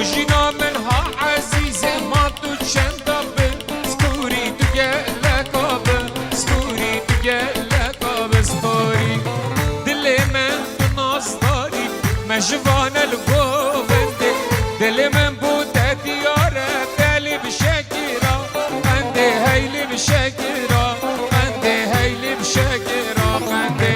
روجينا منها عزيزة ما تشندب سكوري تجلك سكوري تجلك سكوري دلي من نصداري مجفان القوفندي دلي من بوتا ديارة دلي بشاكرة عندي هيلي بشاكرة عندي هيلي بشاكرة عندي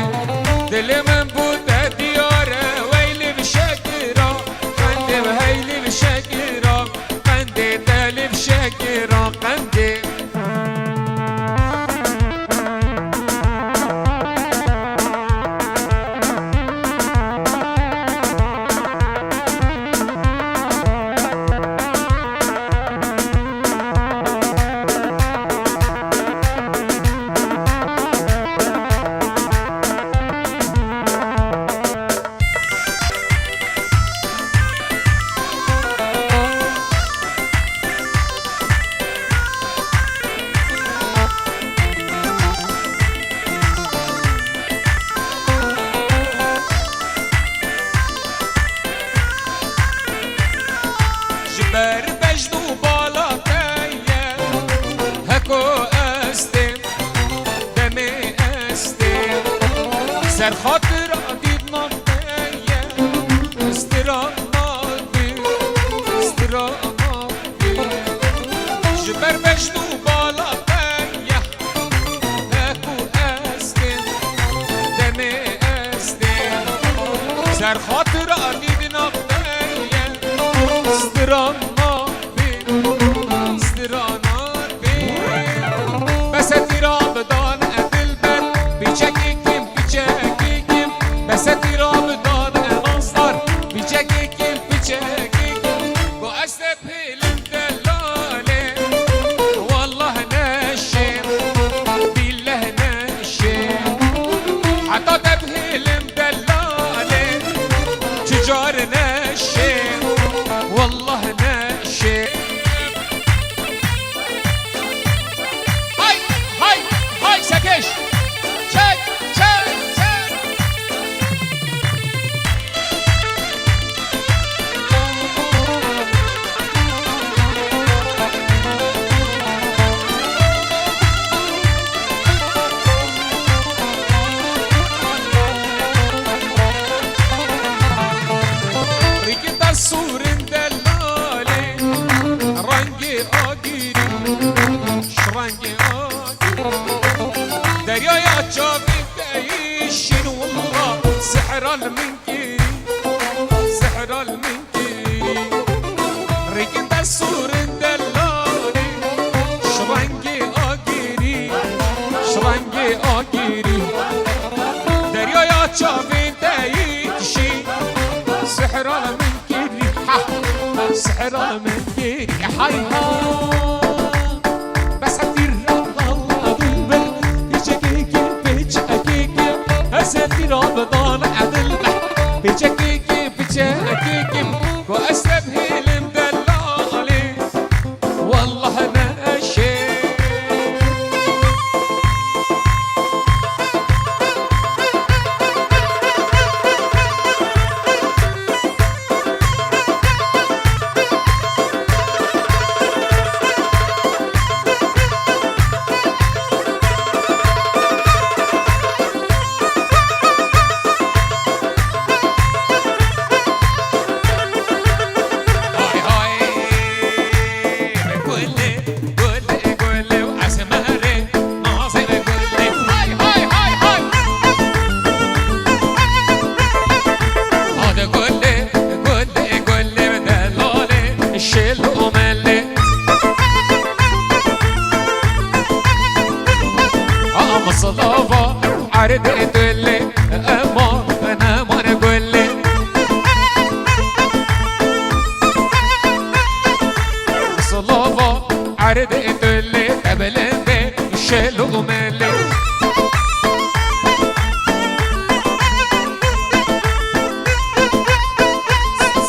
دلي من بوتا ديارة ويلي بشاكرة عندي هيلي بشاكرة عندي دلي بشاكرة عندي جبر بجدو بالا تايا هكو استم دمي استم سر خاطر عديد نبتايا استراماتي استراماتي جبر بجدو بالا تايا هكو استم دمي استم سر خاطر عديد نبتايا استرانا بين استرانا بين بس ترابدان أدلبر بيشكيكم بيشكيكم بس ترابدان الأنصار بيشكيكم بيشكيكم وأسب هلم دلالي والله ناشم بالله ناشم حتى تبهلم دلالي تجار ناشم والله ناشئ هاي هاي هاي سكش شك شك شك ريكت السور دلالي رنگي آگیری شرنگي آگیری دریای چاوین دیشین والله سحر المنكيري سحر المنكيري ريكت السور دلالي شرنگي آگیری شرنگي آگیری دریای چاوین دیشین سحر المنكيري سحر المنكيري حي بس ترى الله بالبل بيجيك بيجيك هسه رمضان عدل بيجيك بيجيك واسلم هيلم دلالي والله ناشي صلافة عرض تقولي اما انا ما نقولي صلافة عرض تقولي قبل بي شيلو مالي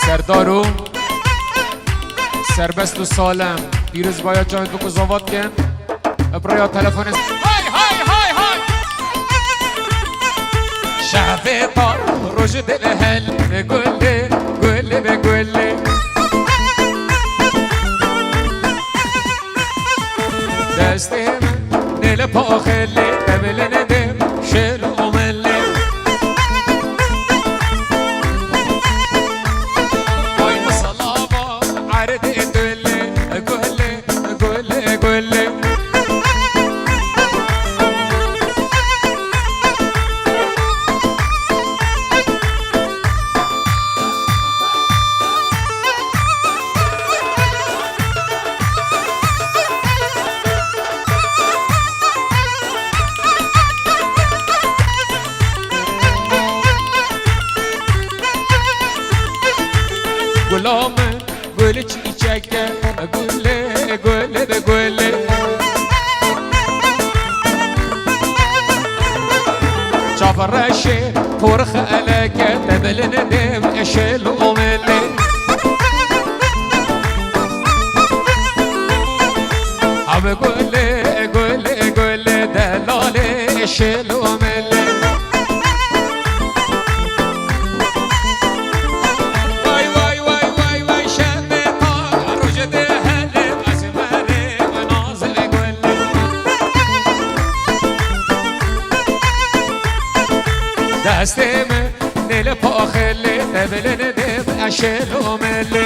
سردارو سربست و سالم دیروز باید جاین تو قضاوت کن ابرایا تلفن شعبي طار رشد الهل بقولي قولي بقولي دسته من نیل پا خلی دبل ندم شل و ملی وای مصلابا عرض دلی گلی گلی گلی Gulamen gülü çiçekke gülle gülle de gülle Çafarraşı porx aleke tebelene dem eşel umeli Abi gülle gülle gülle delale eşel umeli دستم نیل پا خلی دبل ندم اشل و ملی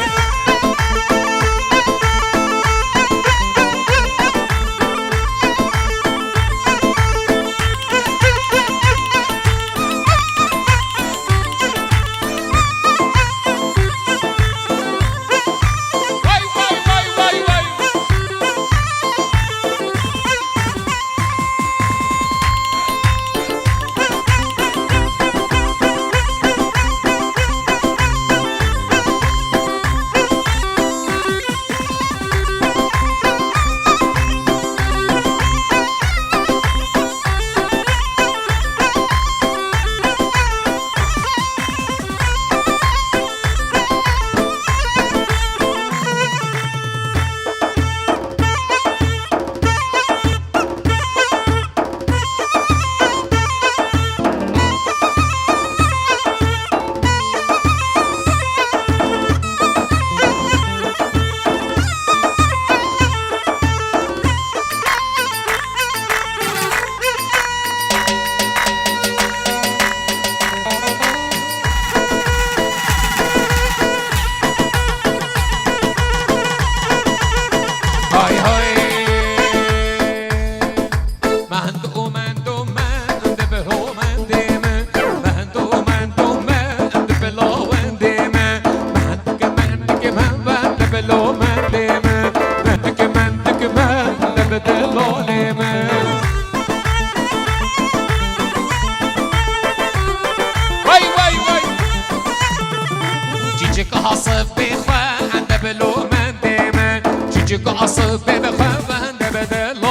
عصف بخوا عند بلو من ديما جوجك عصف بخوا عند بدل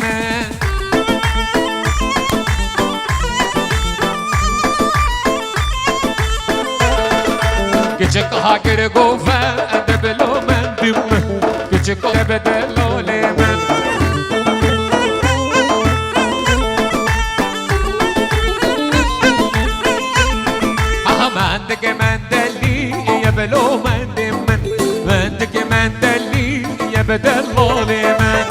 من جوجك هاكر قوفا عند بلو من ديما جوجك بدل من عندك مندلي يا بلو من عندك مندلي يا بدل من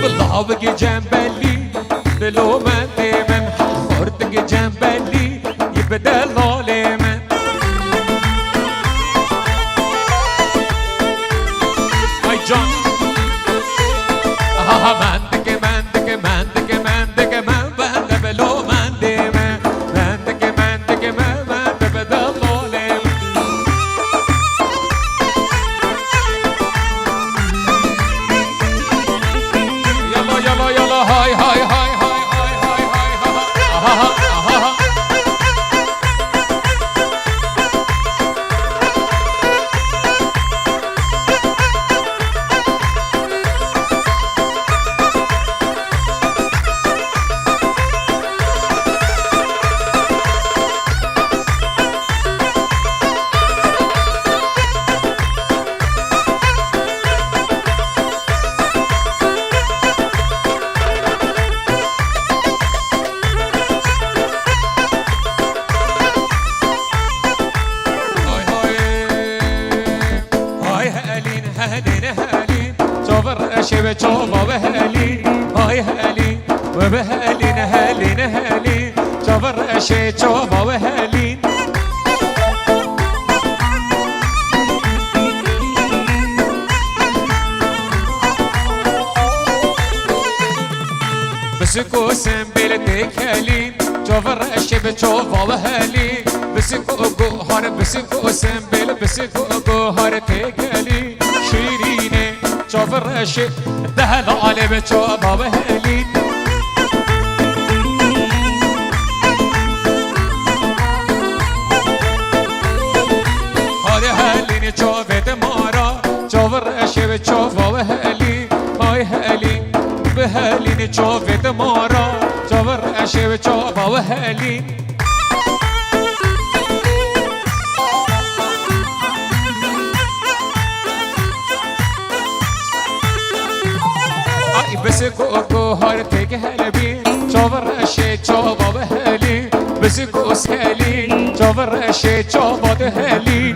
والله بقي جنبلي بلو من خورتك جنبلي يبدل من اي جان بچوبا وهالي هاي هالي وبهالي نهالي نهالي جبر أشي چوبا وهالي بسكو سنبيل تكالين جبر أشي بچوبا وهالي بسكو جوهر بسكو سنبيل بسكو جوهر تكالين شيريني جبر أشي دهل علي بچوبا وهالي هالي چوفت مارا چوور اشب چوفا و هالي های هالي به هالي چوفت مارا چوور اشب چوفا و هالي ای بس کو هر تک هلبی چوور اشب چوفا و هالي بس کو سالي چوور اشب چوفا و هالي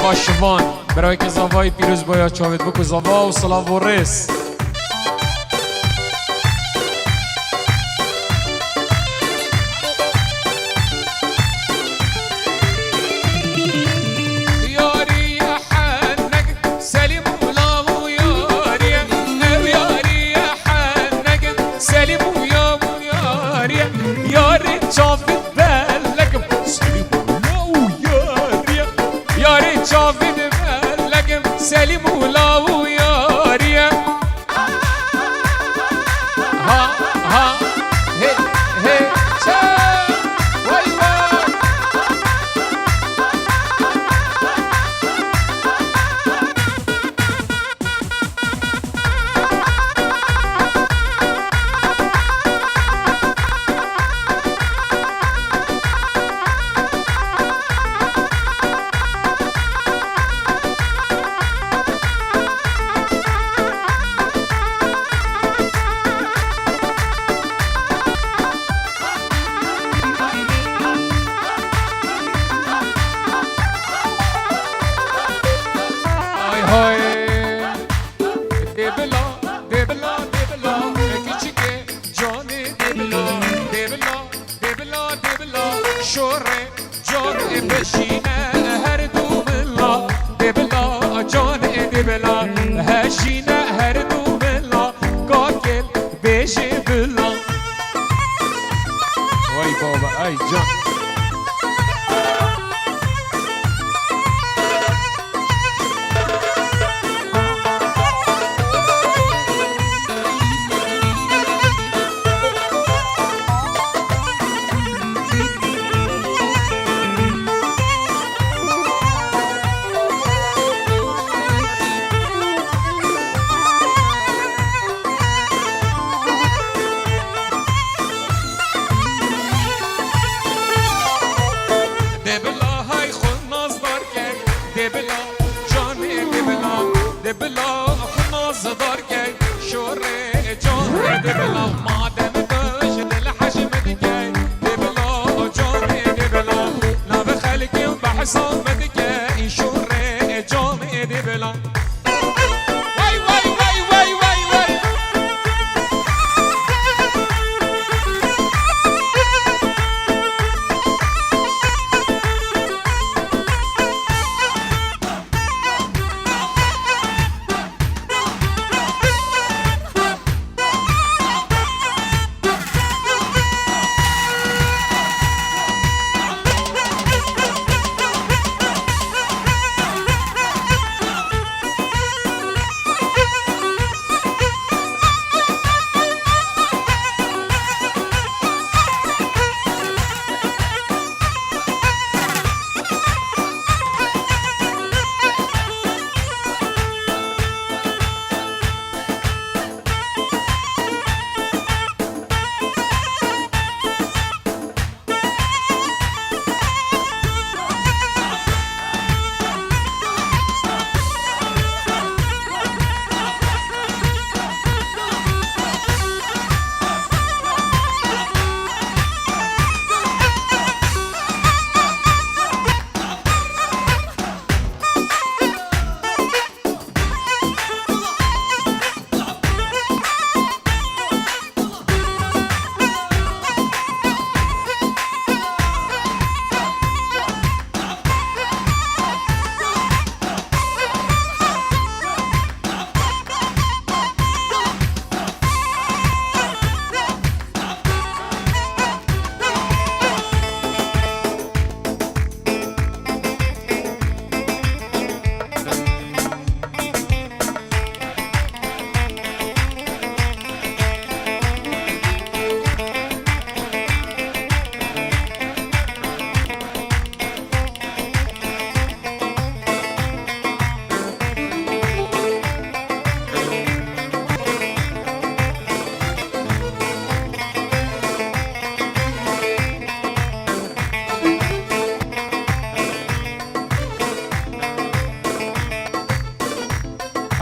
زاوا شوان برای که زاوای پیروز باید چاوید بکو زاوا و سلاو و رس سلیم مولا و یاریم ها ها هی هی چه وای وای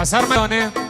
اثر میانه